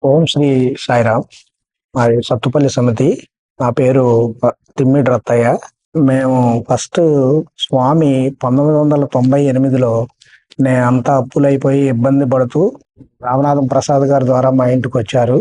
ఓం శ్రీ సాయిరామ్. మాది సత్తుపల్లి సమితి. నా పేరు తిమ్మిడి రత్తయ్య. మేము ఫస్ట్ స్వామి 1998లో నేను అంతా అప్పులైపోయి ఇబ్బంది పడుతూ రామనాథం ప్రసాద్ గారి ద్వారా మా ఇంటికి వచ్చారు.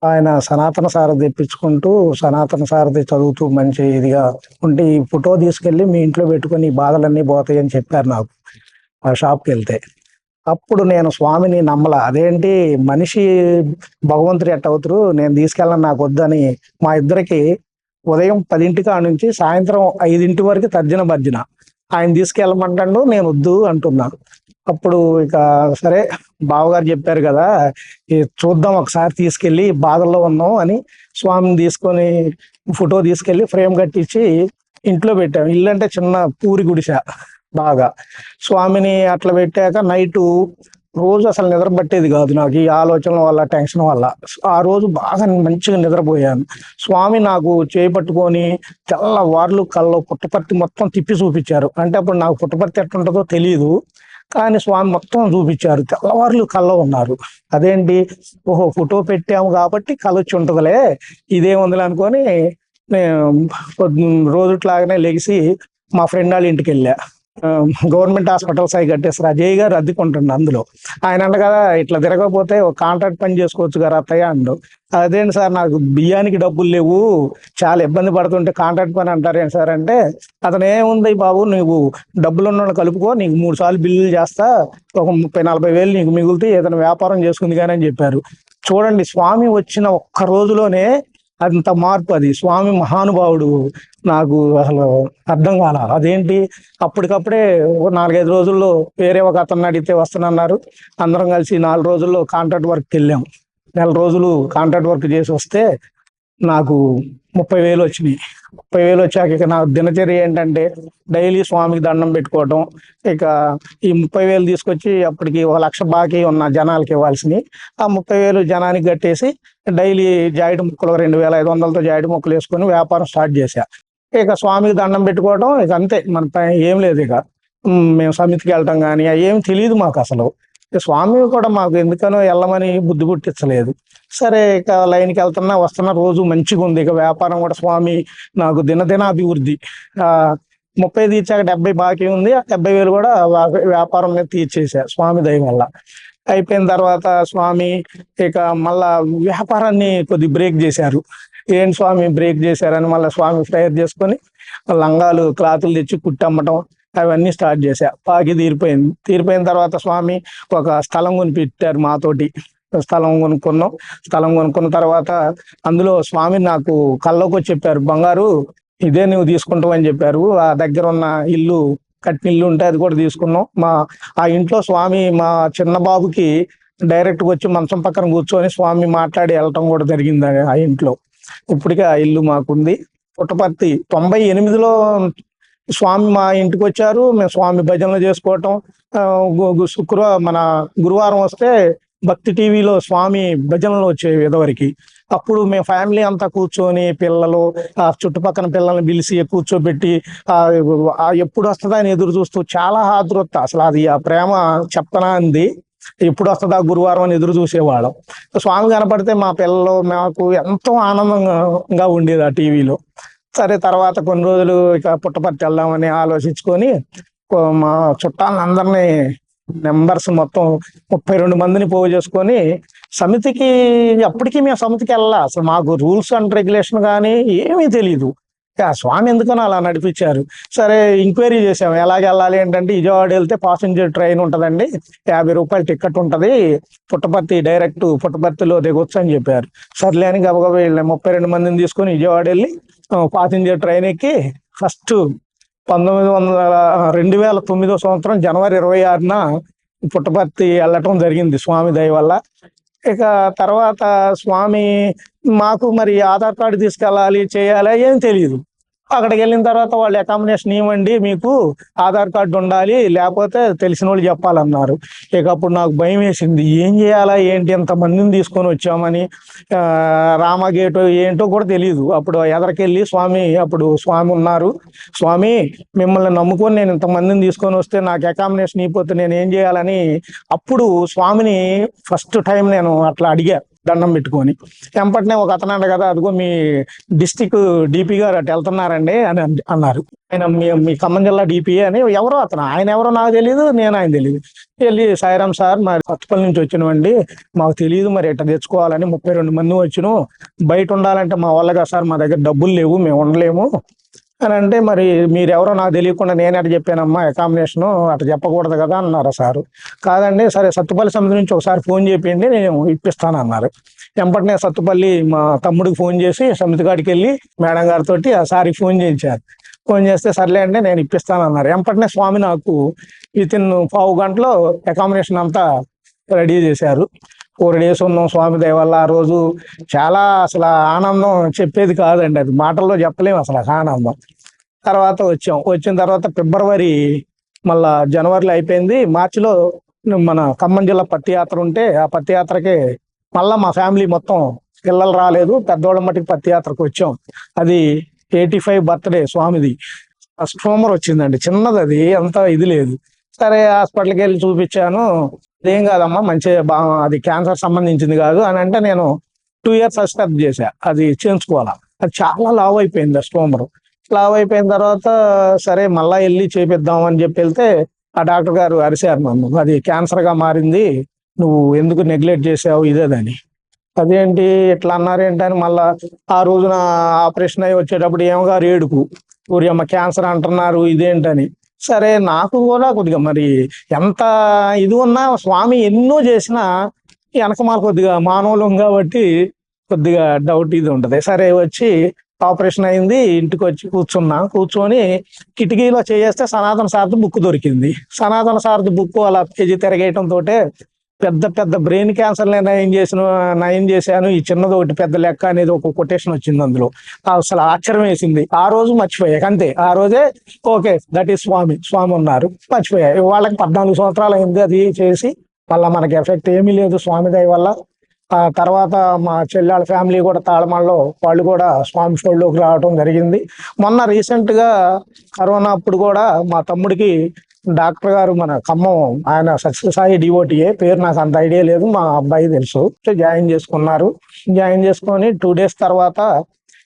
ఆయన సనాతన సారథి తెప్పించుకుంటూ సనాతన సారథి చదువుతూ మంచి ఇదిగా ఉంటే ఈ ఫోటో తీసుకెళ్ళి మీ ఇంట్లో పెట్టుకొని ఈ బాధలన్నీ పోతాయి అని చెప్పారు నాకు ఆ షాప్కి వెళ్తే. అప్పుడు నేను స్వామిని నమ్మల. అదేంటి మనిషి భగవంతుడు ఎట్ట అవుతారు, నేను తీసుకెళ్ళను, నాకు వద్దని మా ఇద్దరికి ఉదయం 10 కాడ నుంచి సాయంత్రం 5 వరకు తర్జన భర్జన. ఆయన తీసుకెళ్ళమంటాడు, నేను వద్దు అంటున్నా. అప్పుడు ఇక సరే బావగారు చెప్పారు కదా, చూద్దాం ఒకసారి తీసుకెళ్ళి బాధల్లో ఉన్నాం అని స్వామిని తీసుకొని ఫోటో తీసుకెళ్ళి ఫ్రేమ్ కట్టించి ఇంట్లో పెట్టాం. ఇల్లు అంటే చిన్న పూరి గుడిసె. బాగా స్వామిని అట్లా పెట్టాక నైటు రోజు అసలు నిద్ర పట్టేది కాదు నాకు, ఈ ఆలోచనల వల్ల టెన్షన్ వల్ల. ఆ రోజు బాగా మంచిగా నిద్రపోయాను. స్వామి నాకు చేపట్టుకొని తెల్లవార్లు కల్లో పుట్టపర్తి మొత్తం తిప్పి చూపించారు. అంటే అప్పుడు నాకు పుట్టపర్తి ఎట్లుంటుందో తెలియదు, కానీ స్వామి మొత్తం చూపించారు. తెల్లవార్లు కల్లో ఉన్నారు. అదేంటి, ఓహో ఫోటో పెట్టాము కాబట్టి కళ వచ్చి ఉంటుందిలే, ఇదేముందిలే అనుకొని నేను రోజుట్లాగానే లెగిసి మా ఫ్రెండ్ వాళ్ళ ఇంటికి వెళ్ళా. గవర్నమెంట్ హాస్పిటల్స్ అవి కట్టేస్తారు, అజయ్ గారు అద్దెకుంటుండే అందులో. ఆయన అంట కదా, ఇట్లా తిరగకపోతే ఒక కాంట్రాక్ట్ పని చేసుకోవచ్చు కదా అత్తయ్య అండు. అదేంటి సార్, నాకు బియ్యానికి డబ్బులు లేవు, చాలా ఇబ్బంది పడుతుంటే కాంట్రాక్ట్ పని అంటారేంటి సార్ అంటే, అతను ఏముంది బాబు, నువ్వు డబ్బులు ఉన్న వాళ్ళు కలుపుకో, నీకు 3 సార్లు బిల్లులు చేస్తా, ఒక 30-40 వేలు నీకు మిగులుతూ ఏదైనా వ్యాపారం చేసుకుంది కానీ అని చెప్పారు. చూడండి, స్వామి వచ్చిన ఒక్క రోజులోనే అంత మార్పు. అది స్వామి మహానుభావుడు. నాకు అసలు అర్థం కాల. అదేంటి, అప్పటికప్పుడే 4-5 రోజుల్లో వేరే ఒక అతన్ని అడిగితే వస్తానన్నారు. అందరం కలిసి 4 రోజుల్లో కాంట్రాక్ట్ వర్క్కి వెళ్ళాం. 4 రోజులు కాంట్రాక్ట్ వర్క్ చేసి వస్తే నాకు 30,000 వచ్చినాయి. 30,000 వచ్చాక ఇక నా దినచర్య ఏంటంటే డైలీ స్వామికి దండం పెట్టుకోవటం. ఇక ఈ 30,000 తీసుకొచ్చి అప్పటికి 1,00,000 బాకీ ఉన్న జనాలకి ఇవ్వాల్సినవి, ఆ 30,000 జనానికి కట్టేసి డైలీ జాయిడ్ ముక్కలు 2,500తో జాయిడ్ ముక్కలు వేసుకొని వ్యాపారం స్టార్ట్ చేశా. ఇక స్వామికి దండం పెట్టుకోవడం, ఇక అంతే, మన ఏం లేదు. ఇక మేము సమితికి వెళ్ళటం కానీ ఏం తెలియదు మాకు అసలు. స్వామి కూడా మాకు ఎందుకనో వెళ్ళమని బుద్ధి పుట్టించలేదు. సరే ఇక లైన్కి వెళ్తున్నా వస్తున్నా, రోజు మంచిగా ఉంది. ఇక వ్యాపారం కూడా స్వామి నాకు దినదిన అభివృద్ధి. 30 తీర్చాక 70 బాకీ ఉంది. ఆ 70,000 కూడా వ్యాపారం మీద తీర్చేసా స్వామి దయ వల్ల. అయిపోయిన తర్వాత స్వామి ఇక మళ్ళా వ్యాపారాన్ని కొద్ది బ్రేక్ చేశారు. ఏంటి స్వామి బ్రేక్ చేశారని మళ్ళీ స్వామి ప్రేయర్ చేసుకొని లంగాలు క్లాతులు తెచ్చి కుట్టమ్మటం అవన్నీ స్టార్ట్ చేశా. బాకీ తీరిపోయింది. తీరిపోయిన తర్వాత స్వామి ఒక స్థలం కొని పెట్టారు మాతోటి. స్థలం కొనుక్కున్నాం. స్థలం కొనుక్కున్న తర్వాత అందులో స్వామి నాకు కల్లోకి వచ్చి చెప్పారు, బంగారు ఇదే నువ్వు తీసుకుంటావు అని చెప్పారు. ఆ దగ్గర ఉన్న ఇల్లు, కట్టిన ఇల్లు ఉంటే అది కూడా తీసుకున్నాం. ఆ ఇంట్లో స్వామి మా చిన్న బాబుకి డైరెక్ట్గా వచ్చి మంచం పక్కన కూర్చొని స్వామి మాట్లాడి వెళ్ళటం కూడా జరిగింది ఆ ఇంట్లో. ఇప్పటికే ఆ ఇల్లు మాకుంది. పుట్టపర్తి 98లో స్వామి మా ఇంటికి వచ్చారు. మేము స్వామి భజనలు చేసుకోవటం. మన గురువారం వస్తే భక్తి టీవీలో స్వామి భజనలు వచ్చేవి ఇదివరకు. అప్పుడు మేము ఫ్యామిలీ అంతా కూర్చొని పిల్లలు, ఆ చుట్టుపక్కల పిల్లల్ని పిలిచి కూర్చోబెట్టి ఎప్పుడు వస్తుందా అని ఎదురు చూస్తూ చాలా ఆతృత. అసలు అది ఆ ప్రేమ చెప్పనా అంది. ఎప్పుడు వస్తుందా గురువారం అని ఎదురు చూసేవాళ్ళం. స్వామి కనపడితే మా పిల్లలు మాకు ఎంతో ఆనందంగా ఉండేది ఆ టీవీలో. సరే తర్వాత కొన్ని రోజులు ఇక పుట్టపర్తి వెళ్దామని ఆలోచించుకొని మా చుట్టాలని అందరినీ మెంబర్స్ మొత్తం 32 మందిని పోగు చేసుకొని సమితికి, అప్పటికి మేము సమితికి వెళ్ళాలి. అసలు మాకు రూల్స్ అండ్ రెగ్యులేషన్ కానీ ఏమీ తెలియదు. స్వామి ఎందుకనో అలా నడిపించారు. సరే ఎంక్వైరీ చేసాము, ఎలాగ వెళ్ళాలి ఏంటంటే, విజయవాడ వెళ్తే ప్యాసింజర్ ట్రైన్ ఉంటుందండి, 50 రూపాయలు టికెట్ ఉంటుంది, పుట్టపర్తి డైరెక్ట్ పుట్టపర్తిలో దిగొచ్చు అని చెప్పారు. సర్లే అని గబగబా వెళ్ళాం. 32 మందిని తీసుకొని విజయవాడ వెళ్ళి ప్యాసింజర్ ట్రైన్ ఎక్కి ఫస్ట్ 2009 సంవత్సరం జనవరి 26న పుట్టపర్తి వెళ్ళటం జరిగింది స్వామి దయ వల్ల. ఇక తర్వాత స్వామి మాకు మరి ఆధార్ కార్డు తీసుకెళ్ళాలి, చేయాలి, ఏం తెలియదు. అక్కడికి వెళ్ళిన తర్వాత వాళ్ళు అకామిడేషన్ ఇవ్వండి, మీకు ఆధార్ కార్డు ఉండాలి, లేకపోతే తెలిసిన వాళ్ళు చెప్పాలన్నారు. ఇక అప్పుడు నాకు భయం వేసింది, ఏం చేయాలా ఏంటి, ఎంతమందిని తీసుకొని వచ్చామని. రామగేటు ఏంటో కూడా తెలియదు. అప్పుడు ఎదరికెళ్ళి అప్పుడు స్వామి ఉన్నారు, స్వామి మిమ్మల్ని నమ్ముకొని నేను ఇంతమందిని తీసుకొని వస్తే నాకు అకామిడేషన్ ఇవ్వకపోతే నేను ఏం చేయాలని అప్పుడు స్వామిని ఫస్ట్ టైం నేను అట్లా అడిగా. దండం పెట్టుకొని. వెంపటనే ఒక అతను అన్నాడు కదా, అదిగో మీ డిస్టిక్ డిపి గారు అటు వెళ్తున్నారండి అని అన్నారు. ఆయన మీ ఖమ్మం జిల్లా డిపిఏ అని ఎవరో అతను, ఆయన ఎవరో నాకు తెలియదు, నేను ఆయన తెలియదు. వెళ్ళి సాయిరామ్ సార్ మరి కొత్తపల్లి నుంచి వచ్చినామండి, మాకు తెలియదు మరి ఎట్లా తెచ్చుకోవాలని, 32 మంది వచ్చినాం, బయట ఉండాలంటే మా వాళ్ళగా సార్, మా దగ్గర డబ్బులు లేవు, మేము ఉండలేము అని అంటే, మరి మీరెవరో నాకు తెలియకుండా నేను అటు చెప్పానమ్మా అకామిడేషను, అటు చెప్పకూడదు కదా అన్నారు సారు. కాదండి, సరే సత్తుపల్లి సమితి నుంచి ఒకసారి ఫోన్ చేయండి, నేను ఇప్పిస్తాను అన్నారు. వెంపటనే సత్తుపల్లి మా తమ్ముడికి ఫోన్ చేసి సమితి కాడికి వెళ్ళి మేడం గారితో ఆ సారికి ఫోన్ చేయించారు. ఫోన్ చేస్తే సర్లే అంటే నేను ఇప్పిస్తాను అన్నారు. వెంపటనే స్వామి నాకు వితిన్ పావు గంటలో అకామిడేషన్ అంతా రెడీ చేశారు. 4 days ఉన్నాం స్వామి దయ వల్ల. ఆ రోజు చాలా అసలు ఆనందం చెప్పేది కాదండి, అది మాటల్లో చెప్పలేము అసలు ఆనందం. తర్వాత వచ్చిన తర్వాత ఫిబ్రవరి, మళ్ళా జనవరిలో అయిపోయింది. మార్చిలో మన ఖమ్మం జిల్లా పత్తి యాత్ర ఉంటే ఆ పత్తి యాత్రకి మళ్ళా మా ఫ్యామిలీ మొత్తం, పిల్లలు రాలేదు, పెద్దోళ్ళ మట్టికి పత్తి యాత్రకు వచ్చాం. అది 85 బర్త్డే స్వామిది. స్ట్రోమర్ వచ్చిందండి, చిన్నది, అది అంత ఇది లేదు. సరే హాస్పిటల్కి వెళ్ళి చూపించాను. అదేం కాదమ్మా, మంచిగా అది క్యాన్సర్ సంబంధించింది కాదు అని అంటే, నేను 2 years సస్పెక్ట్ చేశా, అది చేయించుకోవాలా. అది చాలా లావ్ అయిపోయింది ఆ స్టోమర్. లావ్ అయిపోయిన తర్వాత సరే మళ్ళా వెళ్ళి చేపిద్దాం అని చెప్పి వెళ్తే ఆ డాక్టర్ గారు అరిశారు నన్ను, అది క్యాన్సర్ గా మారింది, నువ్వు ఎందుకు నెగ్లెక్ట్ చేసావు ఇదేదని. అదేంటి ఇట్లా అన్నారు ఏంటని మళ్ళా ఆ రోజున ఆపరేషన్ అయ్యి వచ్చేటప్పుడు ఏమగారు ఏడుపు, ఊరి అమ్మ క్యాన్సర్ అంటున్నారు ఇదేంటని. సరే నాకు కూడా కొద్దిగా మరి ఎంత ఇది ఉన్నా స్వామి ఎన్నో చేసినా వెనకమాల కొద్దిగా మానవులం కాబట్టి కొద్దిగా డౌట్ ఇది ఉంటది. సరే వచ్చి ఆపరేషన్ అయింది, ఇంటికి వచ్చి కూర్చొని కిటికీలో చేస్తే సనాతన సారథి బుక్ దొరికింది. సనాతన సారథి బుక్ అలా పేజీ తిరగేయటంతో పెద్ద పెద్ద బ్రెయిన్ క్యాన్సర్ నయం చేశాను, ఈ చిన్నది ఒకటి పెద్ద లెక్క అనేది ఒక కొటేషన్ వచ్చింది అందులో. అసలు ఆశ్చర్యం వేసింది. ఆ రోజు మర్చిపోయాక అంతే, ఆ రోజే ఓకే దట్ ఈస్ స్వామి ఉన్నారు, మర్చిపోయా. వాళ్ళకి 14 సంవత్సరాలు అయింది అది చేసి, మళ్ళీ మనకి ఎఫెక్ట్ ఏమీ లేదు స్వామి దయ వల్ల. ఆ తర్వాత మా చెల్లెళ్ళ ఫ్యామిలీ కూడా తాళమల్లో వాళ్ళు కూడా స్వామి షోల్లోకి రావడం జరిగింది. మొన్న రీసెంట్ గా కరోనా అప్పుడు కూడా మా తమ్ముడికి డాక్టర్ గారు, మన ఖమ్మం ఆయన సత్యసాయి డివోటీఏ, పేరు నాకు అంత ఐడియా లేదు, మా అబ్బాయి తెలుసు, జాయిన్ చేసుకున్నారు. జాయిన్ చేసుకొని 2 days తర్వాత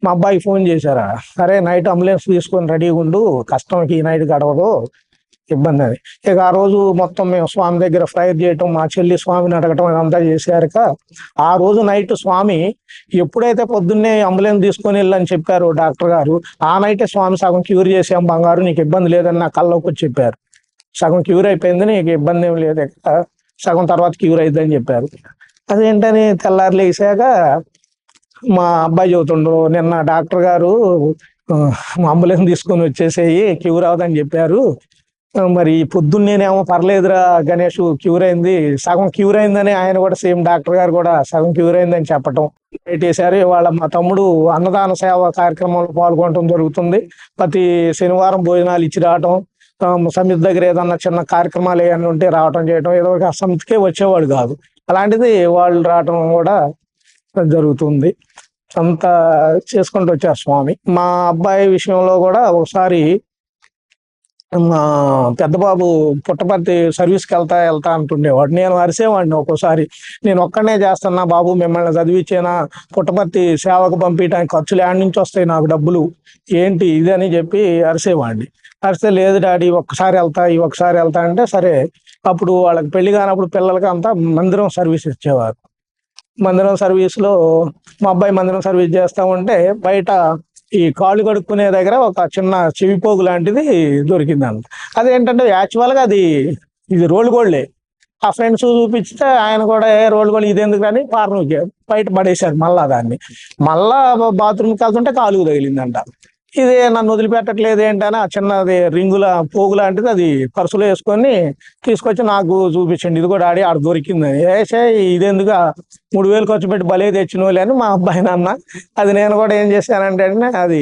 మా అబ్బాయికి ఫోన్ చేశారా, సరే నైట్ అంబులెన్స్ తీసుకొని రెడీగా ఉండు, కష్టంకి ఈ నైట్ గడవదు, ఇబ్బంది అని. ఇక ఆ రోజు మొత్తం మేము స్వామి దగ్గర ఫ్రైర్ చేయటం, మా చెల్లి స్వామిని అడగటం ఇదంతా చేశాక ఆ రోజు నైట్ స్వామి ఎప్పుడైతే పొద్దున్నే అంబులెన్స్ తీసుకొని వెళ్ళని చెప్పారు డాక్టర్ గారు, ఆ నైటే స్వామి సగం క్యూర్ చేసాం బంగారు, నీకు ఇబ్బంది లేదని నా కల్లోకి వచ్చి చెప్పారు. సగం క్యూర్ అయిపోయింది, నీకు ఇబ్బంది ఏం లేదు, సగం తర్వాత క్యూర్ అయిద్దని చెప్పారు. అదేంటని తెల్లారి లేసాక మా అబ్బాయి చెబుతుండ్రు, నిన్న డాక్టర్ గారు అంబులెన్స్ తీసుకొని వచ్చేసేయి క్యూర్ అవుదని చెప్పారు, మరి పొద్దున్నేనేమో పర్లేదురా గణేష్ క్యూర్ అయింది, సగం క్యూర్ అయిందని ఆయన కూడా సేమ్ డాక్టర్ గారు కూడా సగం క్యూర్ అయిందని చెప్పటం పెట్టేశారు. ఇవాళ మా తమ్ముడు అన్నదాన సేవ కార్యక్రమంలో పాల్గొనడం జరుగుతుంది. ప్రతి శనివారం భోజనాలు ఇచ్చి రావటం, సమితి దగ్గర ఏదన్నా చిన్న కార్యక్రమాలు ఏమైనా ఉంటే రావటం చేయటం, ఏదో ఒక సమితికే వచ్చేవాడు కాదు, అలాంటిది వాళ్ళు రావటం కూడా జరుగుతుంది. అంతా చేసుకుంటూ వచ్చారు స్వామి. మా అబ్బాయి విషయంలో కూడా ఒకసారి మా పెద్ద బాబు పుట్టపర్తి సర్వీస్కి వెళ్తా అంటుండేవాడు. నేను అరిసేవాడిని ఒక్కోసారి, నేను ఒక్కడనే చేస్తున్నా బాబు, మిమ్మల్ని చదివించేనా, పుట్టపర్తి సేవకు పంపించడానికి ఖర్చులు ఏడు నుంచి వస్తాయి నాకు డబ్బులు, ఏంటి ఇదని చెప్పి అరిసేవాడిని. అరిస్తే లేదు డాడీ ఒక్కసారి వెళ్తా అంటే సరే. అప్పుడు వాళ్ళకి పెళ్లి కానప్పుడు పిల్లలకి అంతా మందిరం సర్వీస్ ఇచ్చేవారు. మందిరం సర్వీస్లో మా అబ్బాయి మందిరం సర్వీస్ చేస్తా ఉంటే బయట ఈ కాళ్ళు కడుక్కునే దగ్గర ఒక చిన్న చెవిపోగు లాంటిది దొరికిందంట. అదేంటంటే యాక్చువల్గా ఇది రోల్ గోల్డే. ఆ ఫ్రెండ్స్ చూపిస్తే ఆయన కూడా రోల్ గోల్డ్ ఇదేందుకు అని పార్నుకి బయట పడేశారు. మళ్ళా బాత్రూమ్కి వెళ్తుంటే కాలుకు తగిలిందంట. ఇది నన్ను వదిలిపెట్టట్లేదు ఏంటని ఆ చిన్నది రింగుల పోగు లాంటిది అది పర్సులో వేసుకొని తీసుకొచ్చి నాకు చూపించండి, ఇది కూడా ఆడ దొరికిందని. వేసే ఇదెందుకు 3000 ఖర్చు పెట్టి భలే తెచ్చినోళ్ళు అని మా అబ్బాయి నాన్న. అది నేను కూడా ఏం చేశానంటే అది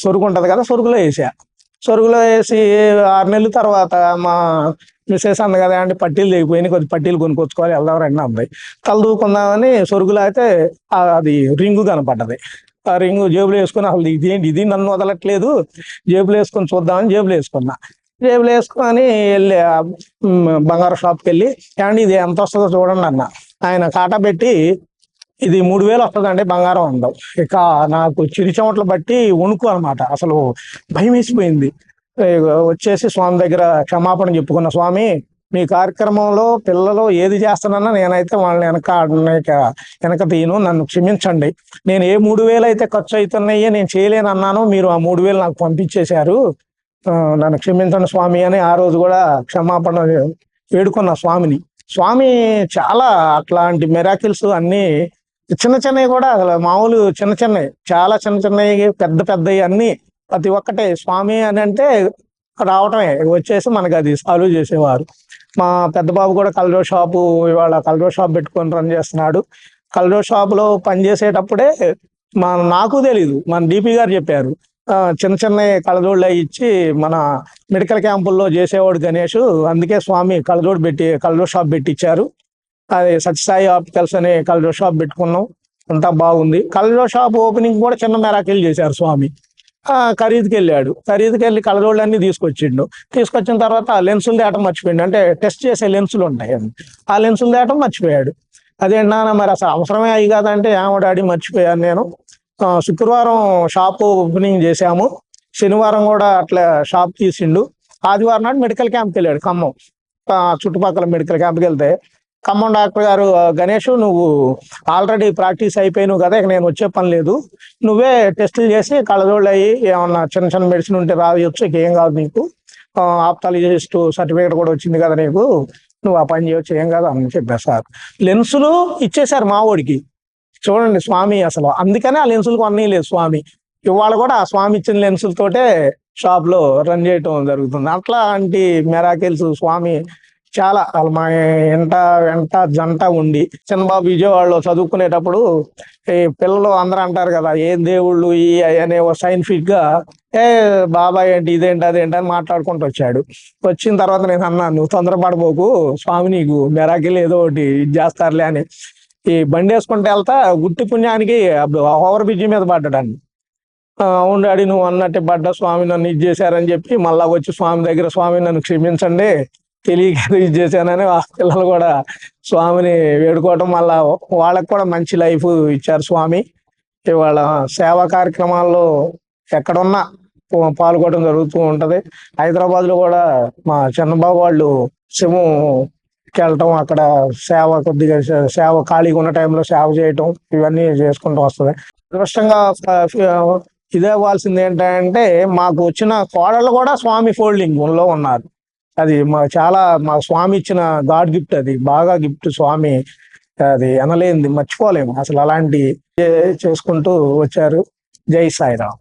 సొరుగు ఉంటుంది కదా, సొరుగులో వేసి 6 నెలల తర్వాత మా మిస్సెస్ అంది కదా అంటే పట్టీలు తెగిపోయినాయి, కొద్ది పట్టీలు కొనుక్కొచ్చుకోవాలి వెళ్దాం రండి అబ్బాయి, తల దూకుందామని సొరుగులో అయితే అది రింగు కనపడ్డది. ఆ రింగు జేబులో వేసుకుని అసలు ఇది నన్ను వదలట్లేదు, జేబులో వేసుకొని చూద్దామని జేబులో వేసుకొని వెళ్ళి బంగారు షాప్కి వెళ్ళి ఏమండి ఇది ఎంత వస్తుందో చూడండి అన్న. ఆయన కాటా పెట్టి ఇది 3000 వస్తుందండి బంగారం అందం. ఇక నాకు చిరి చెమటలు బట్టి వణుకు అనమాట. అసలు భయం వేసిపోయింది. వచ్చేసి స్వామి దగ్గర క్షమాపణ చెప్పుకున్న, స్వామి మీ కార్యక్రమంలో పిల్లలు ఏది చేస్తానన్నా నేనైతే వాళ్ళని వెనక తీయను, నన్ను క్షమించండి. నేను ఏ 3000 అయితే ఖర్చు అవుతున్నాయో నేను చేయలేను అన్నాను, మీరు ఆ 3000 నాకు పంపించేశారు, నన్ను క్షమించండి స్వామి అని ఆ రోజు కూడా క్షమాపణ వేడుకున్న స్వామిని. స్వామి చాలా అట్లాంటి మిరాకిల్స్ అన్ని చిన్న చిన్నవి కూడా, అసలు మామూలు చిన్న చిన్నవి, చాలా చిన్న చిన్నవి, పెద్ద పెద్దవి అన్ని ప్రతి ఒక్కటే స్వామి అని అంటే రావటమే, వచ్చేసి మనకి అది సాల్వ్ చేసేవారు. మా పెద్ద బాబు కూడా కలర్ షాపు, ఇవాళ కలర్ షాప్ పెట్టుకొని రన్ చేస్తున్నాడు. కలర్ షాపులో పనిచేసేటప్పుడే నాకు తెలీదు, మన డిపి గారు చెప్పారు, చిన్న చిన్న కళ్ళజోళ్ళు ఇచ్చి మన మెడికల్ క్యాంపుల్లో చేసేవాడు గణేష్, అందుకే స్వామి కళ్ళజోడు షాప్ పెట్టించారు. అది సత్యసాయి ఆప్టికల్స్ అనే కళ్ళజోడు షాప్ పెట్టుకున్నాం, అంతా బాగుంది. కళ్ళజోడు షాప్ ఓపెనింగ్ కూడా చిన్న మెరాకిల్ చేశారు స్వామి. ఖరీదుకి వెళ్ళి కళ్ళజోళ్ళు అన్ని తీసుకొచ్చిన తర్వాత లెన్సులు తేటం మర్చిపోయింది. అంటే టెస్ట్ చేసే లెన్సులు ఉంటాయి, ఆ లెన్సులు తేటం మర్చిపోయాడు. అదేంటి నాన్న మరి అసలు అవసరమే అయ్యి కాదంటే, ఏమో డాడీ మర్చిపోయాను నేను. శుక్రవారం షాప్ ఓపెనింగ్ చేశాము, శనివారం కూడా అట్లా షాప్ తీసిండు. ఆదివారం నాడు మెడికల్ క్యాంప్కి వెళ్ళాడు ఖమ్మం. చుట్టుపక్కల మెడికల్ క్యాంప్కి వెళ్తే ఖమ్మం డాక్టర్ గారు, గణేష్ నువ్వు ఆల్రెడీ ప్రాక్టీస్ అయిపోయినావు కదా, ఇక నేను వచ్చే పని లేదు, నువ్వే టెస్టులు చేసి కళ్ళజోళ్ళు అయ్యి ఏమన్నా చిన్న చిన్న మెడిసిన్ ఉంటే రావచ్చు, ఇక ఏం కాదు నీకు, ఆప్థాలజిస్ట్ సర్టిఫికేట్ కూడా వచ్చింది కదా నీకు, నువ్వు ఆ పని చేయొచ్చు, ఏం కాదు అని చెప్పారు సార్. లెన్సులు ఇచ్చేశారు మా వాడికి. చూడండి స్వామి అసలు, అందుకనే ఆ లెన్సులు కొనలేదు స్వామి. ఇవాళ కూడా ఆ స్వామి ఇచ్చిన లెన్సులతోటే షాప్ లో రన్ చేయటం జరుగుతుంది. అట్లాంటి మెరాకిల్స్ స్వామి చాలా. మా వెంట జంట ఉండి, చిన్నబాబు విజయవాడలో చదువుకునేటప్పుడు ఈ పిల్లలు అందరూ అంటారు కదా, ఏ దేవుళ్ళు ఈ అనే సైంటిఫిక్ గా బాబాయ్ ఏంటి ఇదేంటి అదేంటి అని మాట్లాడుకుంటూ వచ్చాడు. వచ్చిన తర్వాత నేను అన్నాను, నువ్వు తొందరపడిపోకు, స్వామి నీకు మెరాకిల్ ఏదో ఒకటి చేస్తారులే అని. ఈ బండి వేసుకుంటే వెళ్తా గుట్టి పుణ్యానికి ఓవర్ బ్రిడ్జి మీద పడ్డాడు. అవును డాడీ నువ్వు అన్నట్టే పడ్డా, స్వామి నన్ను ఇది చేశారని చెప్పి మళ్ళా వచ్చి స్వామి దగ్గర, స్వామి నన్ను క్షమించండి తెలియక ఇది చేశానని ఆ పిల్లలు కూడా స్వామిని వేడుకోవటం, మళ్ళా వాళ్ళకు కూడా మంచి లైఫ్ ఇచ్చారు స్వామి. ఇవాళ సేవా కార్యక్రమాల్లో ఎక్కడున్నా పాల్గొనడం జరుగుతూ ఉంటది. హైదరాబాద్ లో కూడా మా చిన్నబాబు వాళ్ళు శివంకి వెళ్ళటం, అక్కడ కొద్దిగా సేవ ఖాళీగా ఉన్న టైంలో సేవ చేయటం, ఇవన్నీ చేసుకుంటూ వస్తుంది. అదృష్టంగా ఇదే ఇవ్వాల్సింది ఏంటంటే, మాకు వచ్చిన కోడళ్ళు కూడా స్వామి ఫోల్డింగ్ లో ఉన్నారు. అది మా స్వామి ఇచ్చిన గాడ్ గిఫ్ట్, అది బాగా గిఫ్ట్ స్వామి, అది అనలేంది, మర్చిపోలేము అసలు. అలాంటి చేసుకుంటూ వచ్చారు. జై సాయిరామ్.